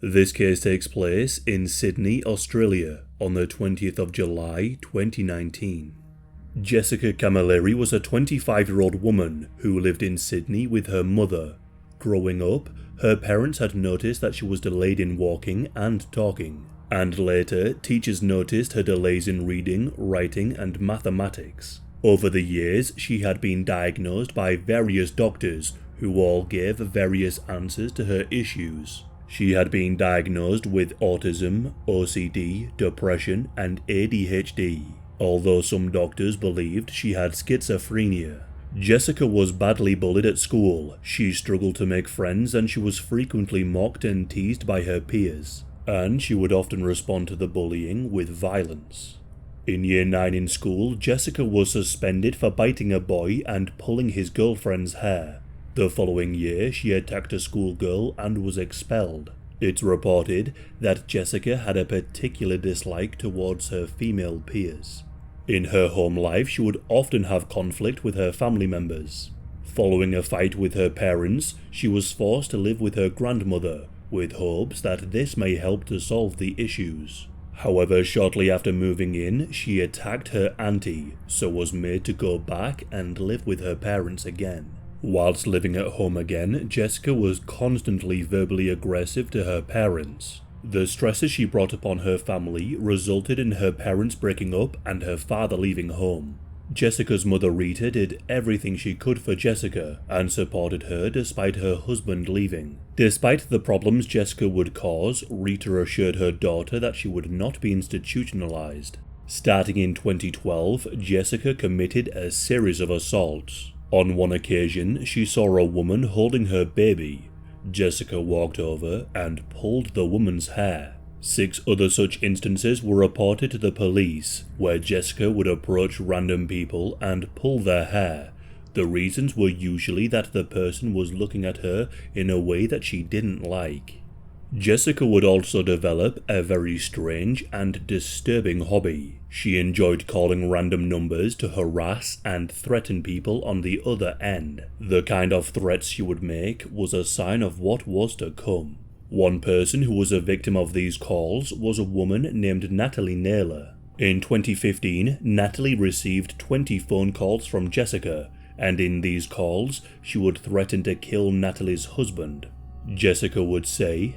This case takes place in Sydney, Australia on the 20th of July 2019. Rita Camilleri was a 25-year-old woman who lived in Sydney with her mother. Growing up, her parents had noticed that she was delayed in walking and talking, and later teachers noticed her delays in reading, writing and mathematics. Over the years, she had been diagnosed by various doctors who all gave various answers to her issues. She had been diagnosed with autism, OCD, depression and ADHD, although some doctors believed she had schizophrenia. Jessica was badly bullied at school. She struggled to make friends and she was frequently mocked and teased by her peers, and she would often respond to the bullying with violence. In year 9 in school, Jessica was suspended for biting a boy and pulling his girlfriend's hair. The following year, she attacked a schoolgirl and was expelled. It's reported that Jessica had a particular dislike towards her female peers. In her home life, she would often have conflict with her family members. Following a fight with her parents, she was forced to live with her grandmother, with hopes that this may help to solve the issues. However, shortly after moving in, she attacked her auntie, so was made to go back and live with her parents again. Whilst living at home again, Jessica was constantly verbally aggressive to her parents. The stresses she brought upon her family resulted in her parents breaking up and her father leaving home. Jessica's mother Rita did everything she could for Jessica and supported her despite her husband leaving. Despite the problems Jessica would cause, Rita assured her daughter that she would not be institutionalized. Starting in 2012, Jessica committed a series of assaults. On one occasion, she saw a woman holding her baby. Jessica walked over and pulled the woman's hair. 6 other such instances were reported to the police, where Jessica would approach random people and pull their hair. The reasons were usually that the person was looking at her in a way that she didn't like. Jessica would also develop a very strange and disturbing hobby. She enjoyed calling random numbers to harass and threaten people on the other end. The kind of threats she would make was a sign of what was to come. One person who was a victim of these calls was a woman named Natalie Naylor. In 2015, Natalie received 20 phone calls from Jessica, and in these calls, she would threaten to kill Natalie's husband. Jessica would say,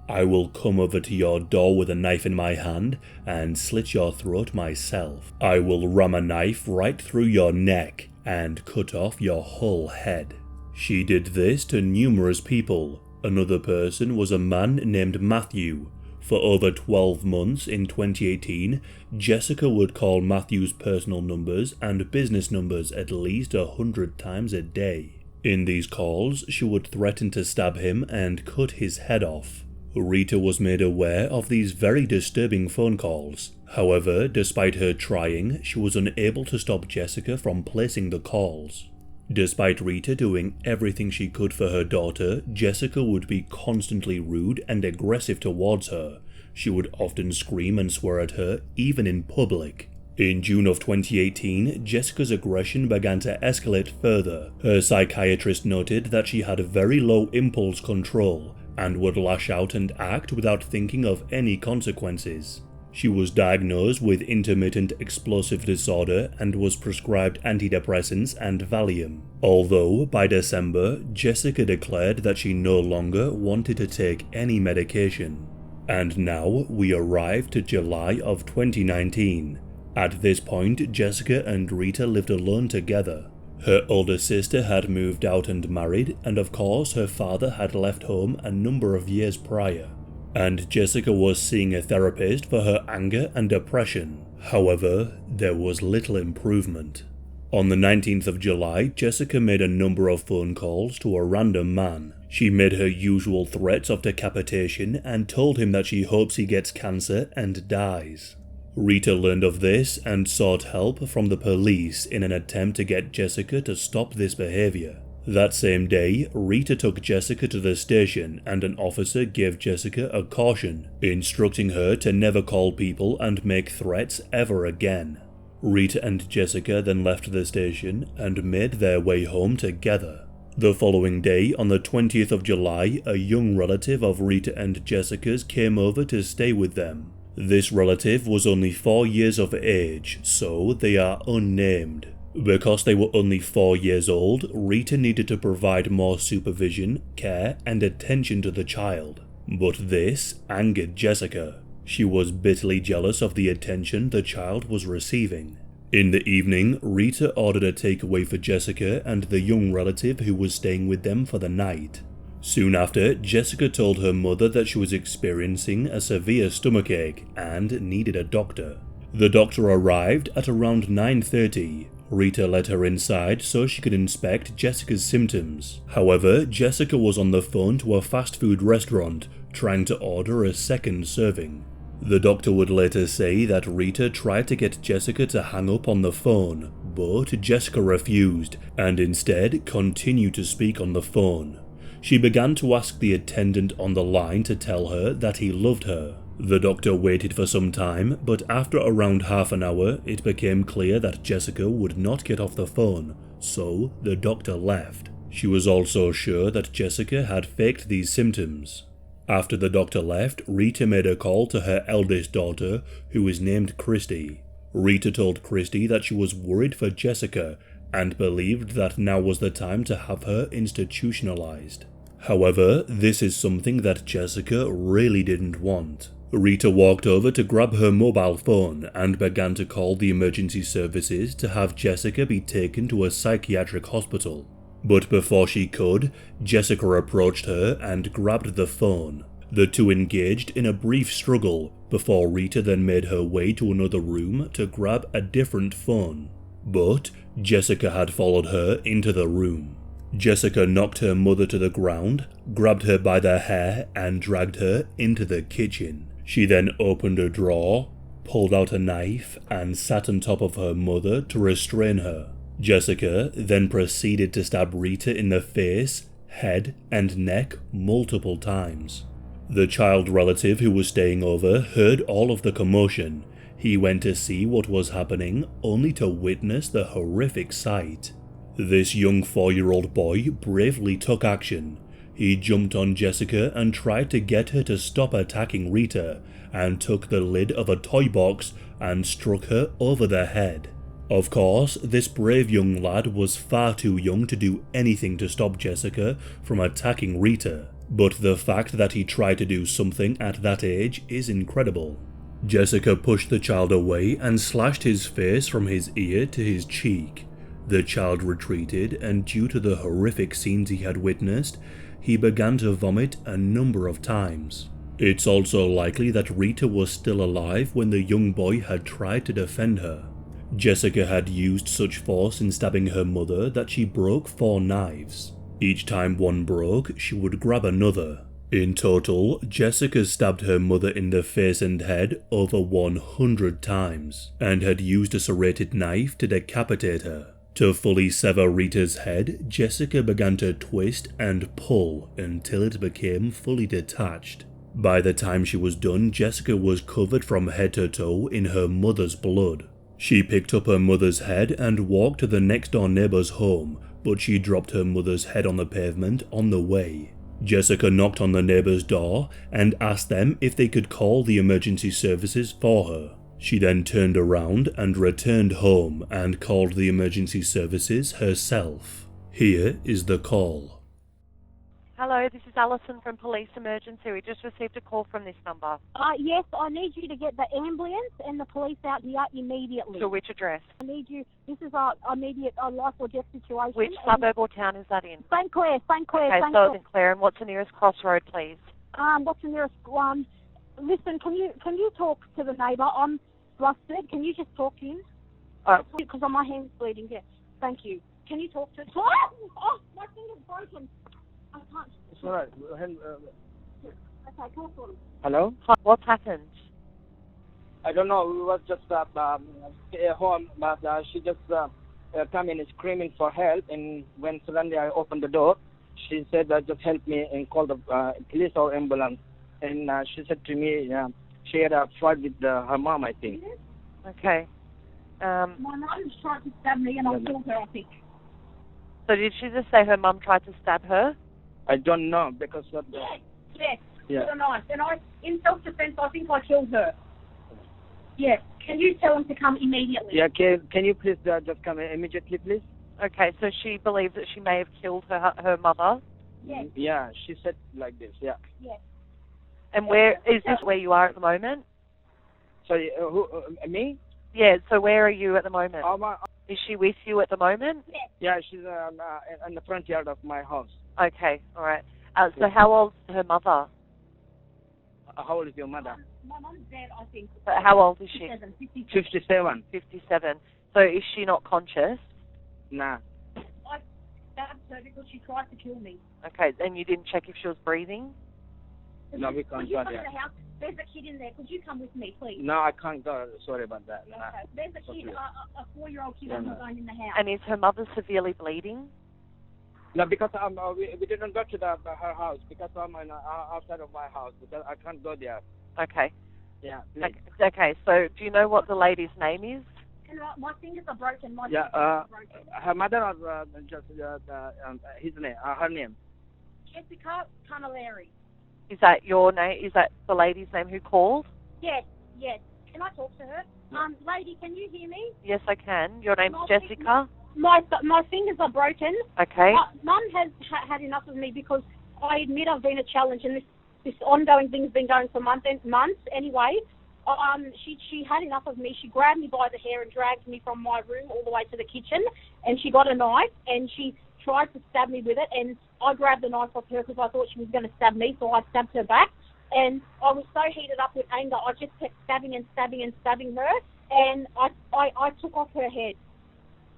"I will come over to your door with a knife in my hand and slit your throat myself. I will ram a knife right through your neck and cut off your whole head." She did this to numerous people. Another person was a man named Matthew. For over 12 months in 2018, Jessica would call Matthew's personal numbers and business numbers at least 100 times a day. In these calls, she would threaten to stab him and cut his head off. Rita was made aware of these very disturbing phone calls. However, despite her trying, she was unable to stop Jessica from placing the calls. Despite Rita doing everything she could for her daughter, Jessica would be constantly rude and aggressive towards her. She would often scream and swear at her, even in public. In June of 2018, Jessica's aggression began to escalate further. Her psychiatrist noted that she had very low impulse control and would lash out and act without thinking of any consequences. She was diagnosed with intermittent explosive disorder and was prescribed antidepressants and Valium. Although, by December, Jessica declared that she no longer wanted to take any medication. And now we arrive to July of 2019. At this point, Jessica and Rita lived alone together. Her older sister had moved out and married, and of course her father had left home a number of years prior. And Jessica was seeing a therapist for her anger and depression. However, there was little improvement. On the 19th of July, Jessica made a number of phone calls to a random man. She made her usual threats of decapitation and told him that she hopes he gets cancer and dies. Rita learned of this and sought help from the police in an attempt to get Jessica to stop this behavior. That same day, Rita took Jessica to the station and an officer gave Jessica a caution, instructing her to never call people and make threats ever again. Rita and Jessica then left the station and made their way home together. The following day, on the 20th of July, a young relative of Rita and Jessica's came over to stay with them. This relative was only 4 years of age, so they are unnamed. Because they were only 4 years old, Rita needed to provide more supervision, care, and attention to the child. But this angered Jessica. She was bitterly jealous of the attention the child was receiving. In the evening, Rita ordered a takeaway for Jessica and the young relative who was staying with them for the night. Soon after, Jessica told her mother that she was experiencing a severe stomachache and needed a doctor. The doctor arrived at around 9:30. Rita let her inside so she could inspect Jessica's symptoms. However, Jessica was on the phone to a fast food restaurant trying to order a second serving. The doctor would later say that Rita tried to get Jessica to hang up on the phone, but Jessica refused and instead continued to speak on the phone. She began to ask the attendant on the line to tell her that he loved her. The doctor waited for some time, but after around half an hour, it became clear that Jessica would not get off the phone, so the doctor left. She was also sure that Jessica had faked these symptoms. After the doctor left, Rita made a call to her eldest daughter, who is named Christy. Rita told Christy that she was worried for Jessica and believed that now was the time to have her institutionalized. However, this is something that Jessica really didn't want. Rita walked over to grab her mobile phone and began to call the emergency services to have Jessica be taken to a psychiatric hospital. But before she could, Jessica approached her and grabbed the phone. The two engaged in a brief struggle before Rita then made her way to another room to grab a different phone. But Jessica had followed her into the room. Jessica knocked her mother to the ground, grabbed her by the hair and dragged her into the kitchen. She then opened a drawer, pulled out a knife and sat on top of her mother to restrain her. Jessica then proceeded to stab Rita in the face, head, and neck multiple times. The child relative who was staying over heard all of the commotion. He went to see what was happening, only to witness the horrific sight. This young 4-year-old boy bravely took action. He jumped on Jessica and tried to get her to stop attacking Rita, and took the lid of a toy box and struck her over the head. Of course, this brave young lad was far too young to do anything to stop Jessica from attacking Rita, but the fact that he tried to do something at that age is incredible. Jessica pushed the child away and slashed his face from his ear to his cheek. The child retreated, and due to the horrific scenes he had witnessed, he began to vomit a number of times. It's also likely that Rita was still alive when the young boy had tried to defend her. Jessica had used such force in stabbing her mother that she broke 4 knives. Each time one broke, she would grab another. In total, Jessica stabbed her mother in the face and head over 100 times, and had used a serrated knife to decapitate her. To fully sever Rita's head, Jessica began to twist and pull until it became fully detached. By the time she was done, Jessica was covered from head to toe in her mother's blood. She picked up her mother's head and walked to the next door neighbor's home, but she dropped her mother's head on the pavement on the way. Jessica knocked on the neighbor's door and asked them if they could call the emergency services for her. She then turned around and returned home and called the emergency services herself. Here is the call. Hello, this is Alison from Police Emergency. We just received a call from this number. Yes, I need you to get the ambulance and the police out here immediately. To which address? I need you. This is a immediate life or death situation. Which suburb or town is that in? St. Clair. Okay, so St. Clair. And what's the nearest crossroad, please? What's the nearest one? Listen, can you talk to the neighbour? I'm flustered. Can you just talk to him? Because my hand's bleeding. Yeah. Thank you. Can you talk to him? Oh, my finger's broken. I can't. It's all right. Okay, talk to him. Hello? What's happened? I don't know. We was just at home, but she just come in screaming for help, and when suddenly I opened the door, she said, "Just help me and call the police or ambulance." And she said to me, she had a fight with her mom, I think. Okay. My mom tried to stab me, and I killed her, I think. So did she just say her mum tried to stab her? I don't know because of the... Yes, Yeah. with a knife. And in self-defense, I think I killed her. Yes. Can you tell him to come immediately? Yeah, can you please just come immediately, please? Okay, so she believes that she may have killed her mother. Yes. Yeah, she said like this, yeah. Yes. And where is this where you are at the moment? Sorry, me? Yeah, so where are you at the moment? Oh, Is she with you at the moment? yeah, she's in the front yard of my house. Okay, all right. So how old is her mother? How old is your mother? My mum's dead, I think. How old is she? 57. 57. So is she not conscious? Nah. I stabbed her because she tried to kill me. Okay, and you didn't check if she was breathing? No, we can't Could you go come there. to the house? There's a kid in there. Could you come with me, please? No, I can't go. Sorry about that. Nah. Okay. There's a kid, a 4-year-old kid on the phone in the house. And is her mother severely bleeding? No, because we didn't go to her house because I'm outside of my house because I can't go there. Okay. Yeah, please. Okay, so do you know what the lady's name is? And my fingers are broken. My Yeah, fingers are broken. her mother was just his name, her name. Jessica Camilleri. Is that your name? Is that the lady's name who called? Yes, yes. Can I talk to her? Lady, can you hear me? Yes, I can. Your name's My Jessica? My fingers are broken. Okay. Mum has had enough of me because I admit I've been a challenge, and this ongoing thing's been going for months. Anyway, she had enough of me. She grabbed me by the hair and dragged me from my room all the way to the kitchen, and she got a knife and she tried to stab me with it, and I grabbed the knife off her because I thought she was going to stab me, so I stabbed her back. And I was so heated up with anger, I just kept stabbing and stabbing and stabbing her, and I took off her head.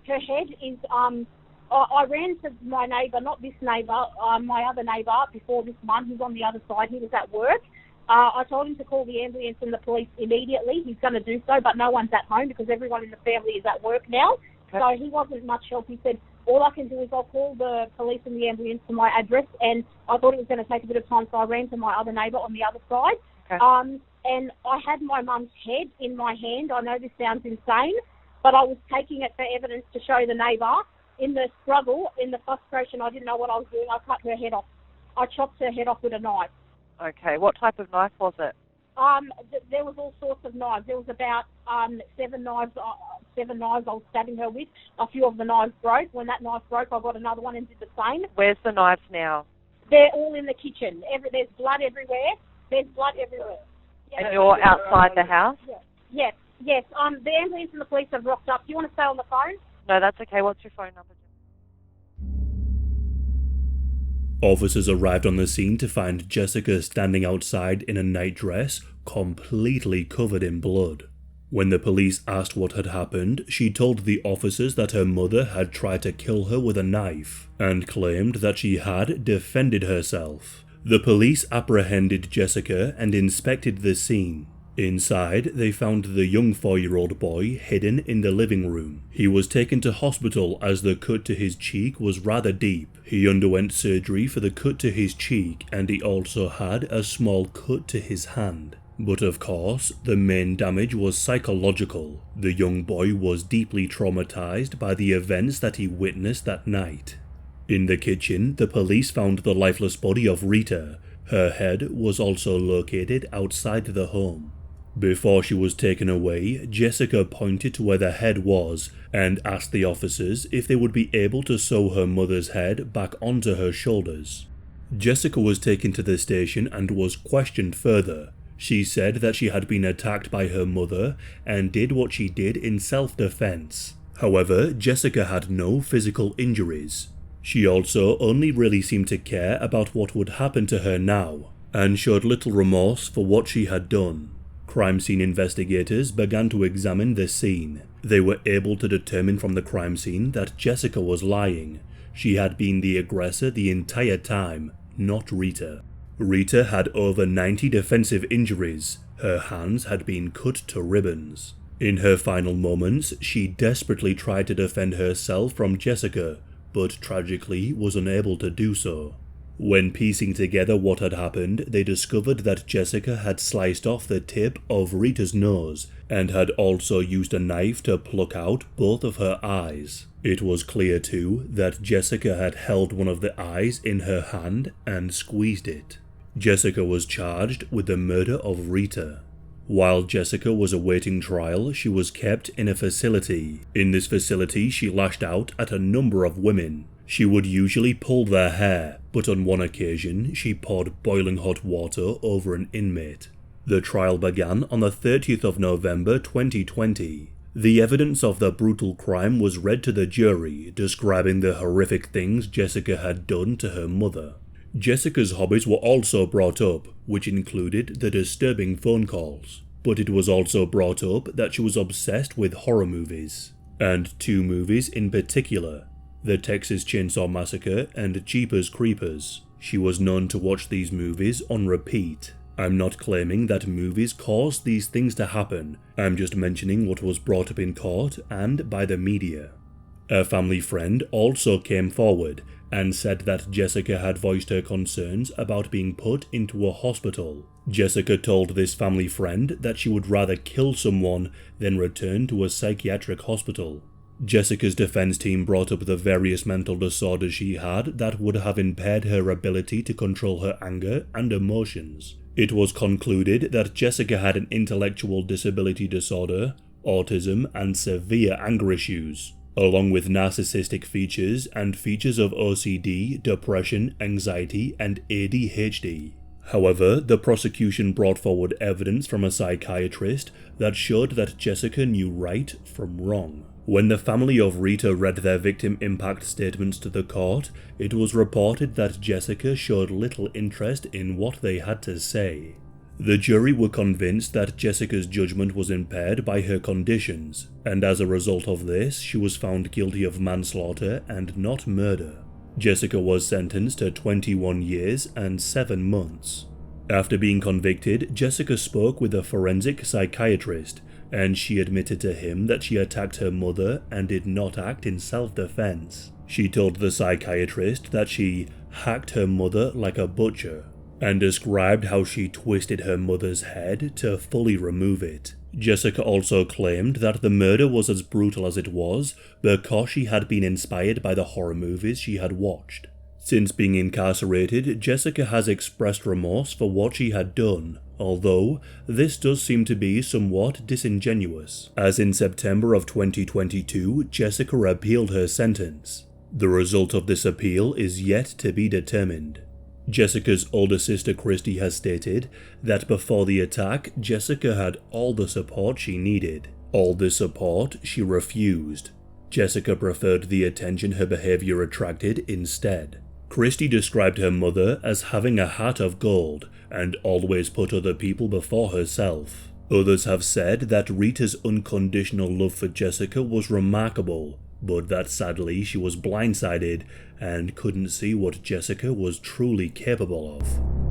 Her head is, I ran to my neighbour, not this neighbour, my other neighbour before this one, who's on the other side. He was at work. I told him to call the ambulance and the police immediately. He's going to do so, but no one's at home because everyone in the family is at work now. Okay. So he wasn't much help. He said, all I can do is I'll call the police and the ambulance to my address, and I thought it was going to take a bit of time, so I ran to my other neighbour on the other side. Okay. And I had my mum's head in my hand. I know this sounds insane, but I was taking it for evidence to show the neighbour. In the struggle, in the frustration, I didn't know what I was doing. I cut her head off. I chopped her head off with a knife. Okay, what type of knife was it? There was all sorts of knives. There was about 7 knives I was stabbing her with. A few of the knives broke. When that knife broke, I got another one and did the same. Where's the knives now? They're all in the kitchen. There's blood everywhere. There's blood everywhere. Yeah. And you're outside the house? Yes. The ambulance and the police have rocked up. Do you want to stay on the phone? No, that's okay. What's your phone number? Officers arrived on the scene to find Jessica standing outside in a nightdress, completely covered in blood. When the police asked what had happened, she told the officers that her mother had tried to kill her with a knife, and claimed that she had defended herself. The police apprehended Jessica and inspected the scene. Inside, they found the young 4-year-old boy hidden in the living room. He was taken to hospital as the cut to his cheek was rather deep. He underwent surgery for the cut to his cheek, and he also had a small cut to his hand. But of course, the main damage was psychological. The young boy was deeply traumatized by the events that he witnessed that night. In the kitchen, the police found the lifeless body of Rita. Her head was also located outside the home. Before she was taken away, Jessica pointed to where the head was and asked the officers if they would be able to sew her mother's head back onto her shoulders. Jessica was taken to the station and was questioned further. She said that she had been attacked by her mother and did what she did in self-defense. However, Jessica had no physical injuries. She also only really seemed to care about what would happen to her now, and showed little remorse for what she had done. Crime scene investigators began to examine the scene. They were able to determine from the crime scene that Jessica was lying. She had been the aggressor the entire time, not Rita. Rita had over 90 defensive injuries. Her hands had been cut to ribbons. In her final moments, she desperately tried to defend herself from Jessica, but tragically was unable to do so. When piecing together what had happened, they discovered that Jessica had sliced off the tip of Rita's nose and had also used a knife to pluck out both of her eyes. It was clear too that Jessica had held one of the eyes in her hand and squeezed it. Jessica was charged with the murder of Rita. While Jessica was awaiting trial, she was kept in a facility. In this facility, she lashed out at a number of women. She would usually pull their hair, but on one occasion, she poured boiling hot water over an inmate. The trial began on the 30th of November 2020. The evidence of the brutal crime was read to the jury, describing the horrific things Jessica had done to her mother. Jessica's hobbies were also brought up, which included the disturbing phone calls. But it was also brought up that she was obsessed with horror movies. And two movies in particular, The Texas Chainsaw Massacre and Jeepers Creepers. She was known to watch these movies on repeat. I'm not claiming that movies caused these things to happen, I'm just mentioning what was brought up in court and by the media. A family friend also came forward and said that Jessica had voiced her concerns about being put into a hospital. Jessica told this family friend that she would rather kill someone than return to a psychiatric hospital. Jessica's defense team brought up the various mental disorders she had that would have impaired her ability to control her anger and emotions. It was concluded that Jessica had an intellectual disability disorder, autism, and severe anger issues, along with narcissistic features and features of OCD, depression, anxiety, and ADHD. However, the prosecution brought forward evidence from a psychiatrist that showed that Jessica knew right from wrong. When the family of Rita read their victim impact statements to the court, it was reported that Jessica showed little interest in what they had to say. The jury were convinced that Jessica's judgment was impaired by her conditions, and as a result of this, she was found guilty of manslaughter and not murder. Jessica was sentenced to 21 years and 7 months. After being convicted, Jessica spoke with a forensic psychiatrist, and she admitted to him that she attacked her mother and did not act in self-defense. She told the psychiatrist that she hacked her mother like a butcher, and described how she twisted her mother's head to fully remove it. Jessica also claimed that the murder was as brutal as it was because she had been inspired by the horror movies she had watched. Since being incarcerated, Jessica has expressed remorse for what she had done, although this does seem to be somewhat disingenuous, as in September of 2022, Jessica appealed her sentence. The result of this appeal is yet to be determined. Jessica's older sister Christy has stated that before the attack, Jessica had all the support she needed. All the support she refused. Jessica preferred the attention her behavior attracted instead. Christy described her mother as having a heart of gold and always put other people before herself. Others have said that Rita's unconditional love for Jessica was remarkable, but that sadly she was blindsided and couldn't see what Jessica was truly capable of.